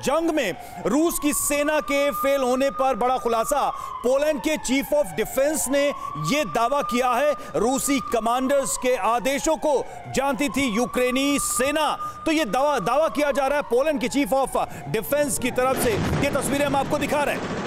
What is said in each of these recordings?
जंग में रूस की सेना के फेल होने पर बड़ा खुलासा। पोलैंड के चीफ ऑफ डिफेंस ने यह दावा किया है, रूसी कमांडर्स के आदेशों को जानती थी यूक्रेनी सेना। तो यह दावा किया जा रहा है पोलैंड के चीफ ऑफ डिफेंस की तरफ से। ये तस्वीरें हम आपको दिखा रहे हैं।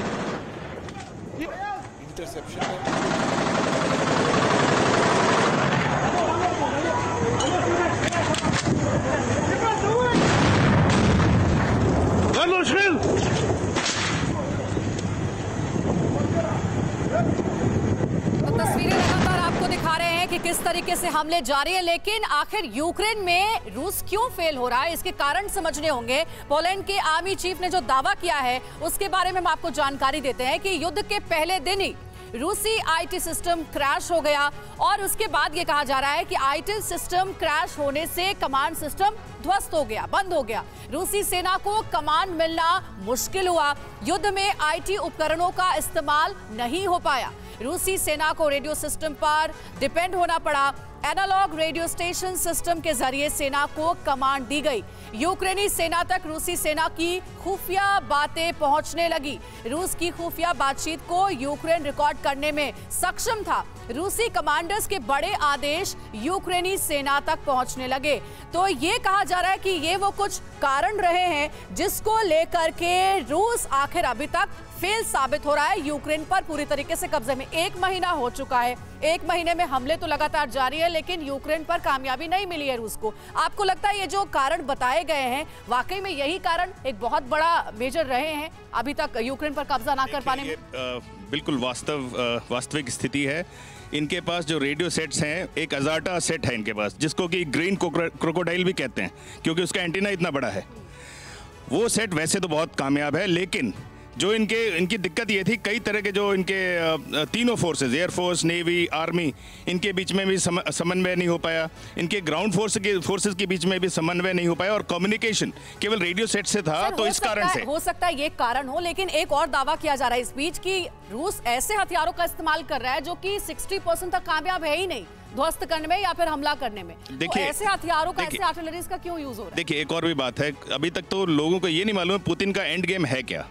तस्वीरें लगातार आपको दिखा रहे हैं कि किस तरीके से हमले जारी है, लेकिन आखिर यूक्रेन में रूस क्यों फेल हो रहा है, इसके कारण समझने होंगे। पोलैंड के आर्मी चीफ ने जो दावा किया है उसके बारे में हम आपको जानकारी देते हैं कि युद्ध के पहले दिन ही रूसी आईटी सिस्टम क्रैश हो गया और उसके बाद ये कहा जा रहा है कि आईटी सिस्टम क्रैश होने से कमांड सिस्टम ध्वस्त हो गया, बंद हो गया। रूसी सेना को कमांड मिलना मुश्किल हुआ। युद्ध में आईटी उपकरणों का इस्तेमाल नहीं हो पाया। रूसी सेना को रेडियो सिस्टम पर डिपेंड होना पड़ा। एनालॉग रेडियो स्टेशन सिस्टम के जरिए सेना को कमांड दी गई। यूक्रेनी सेना तक रूसी सेना की खुफिया बातें पहुंचने लगी। रूस की खुफिया बातचीत को यूक्रेन रिकॉर्ड करने में सक्षम था। रूसी कमांडर्स के बड़े आदेश यूक्रेनी सेना तक पहुंचने लगे। तो ये कहा जा रहा है कि ये वो कुछ कारण रहे हैं जिसको लेकर के रूस आखिर अभी तक फेल साबित हो रहा है। यूक्रेन पर पूरी तरीके से कब्जे में 1 महीना हो चुका है। 1 महीने में हमले तो लगातार जारी है, लेकिन यूक्रेन पर कामयाबी नहीं मिली है रूस को। आपको लगता है ये जो कारण बताए गए हैं वाकई में यही कारण एक बहुत बड़ा मेजर रहे हैं अभी तक यूक्रेन पर कब्जा ना कर पाने में? बिल्कुल वास्तविक स्थिति है। इनके पास जो रेडियो सेट्स हैं, एक अजाटा सेट है इनके पास, जिसको कि ग्रीन क्रोकोडाइल भी कहते हैं क्योंकि उसका एंटीना इतना बड़ा है। वो सेट वैसे तो बहुत कामयाब है, लेकिन जो इनकी दिक्कत ये थी, कई तरह के जो इनके तीनों फोर्सेस, एयरफोर्स, नेवी, आर्मी, इनके बीच में भी समन्वय नहीं हो पाया। इनके ग्राउंड फोर्सेस के बीच में भी समन्वय नहीं हो पाया और कम्युनिकेशन केवल रेडियो सेट से था। तो इस कारण से हो सकता है ये कारण हो, लेकिन एक और दावा किया जा रहा है इस बीच कि रूस ऐसे हथियारों का इस्तेमाल कर रहा है जो कि 60% तक कामयाब है ही नहीं ध्वस्त करने में या फिर हमला करने में। देखिए, तो ऐसे हथियारों का, ऐसे आर्टिलरीज का क्यों यूज हो रहा है? देखिए, एक और भी बात है, अभी तक तो लोगों को ये नहीं मालूम पुतिन का एंड गेम है क्या,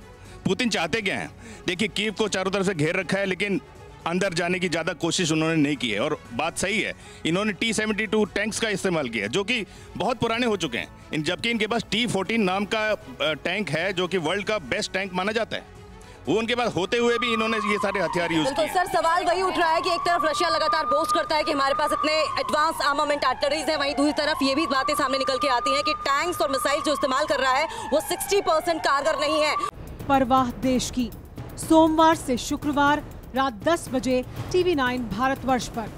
पुतिन चाहते क्या हैं। देखिए, कीव को चारों तरफ से घेर रखा है, लेकिन अंदर जाने की ज़्यादा कोशिश उन्होंने नहीं की है। और बात सही है, इन्होंने T-72 टैंक्स का इस्तेमाल किया जो कि बहुत पुराने हो चुके हैं, जबकि इनके पास T-14 नाम का टैंक है जो कि वर्ल्ड का बेस्ट टैंक माना जाता है। वो उनके पास होते हुए भी इन्होंने ये सारे हथियार यूज किए। सर, सवाल वही उठ रहा है कि एक तरफ रशिया लगातार बोस्ट करता है कि हमारे पास इतने एडवांस आर्मामेंट आर्टिलरीज हैं, वहीं दूसरी तरफ ये भी बातें सामने निकल के आती हैं कि टैंक्स और मिसाइल जो इस्तेमाल कर रहा है वो 60% कारगर नहीं है। परवाह देश की, सोमवार से शुक्रवार रात 10 बजे TV9 भारतवर्ष पर।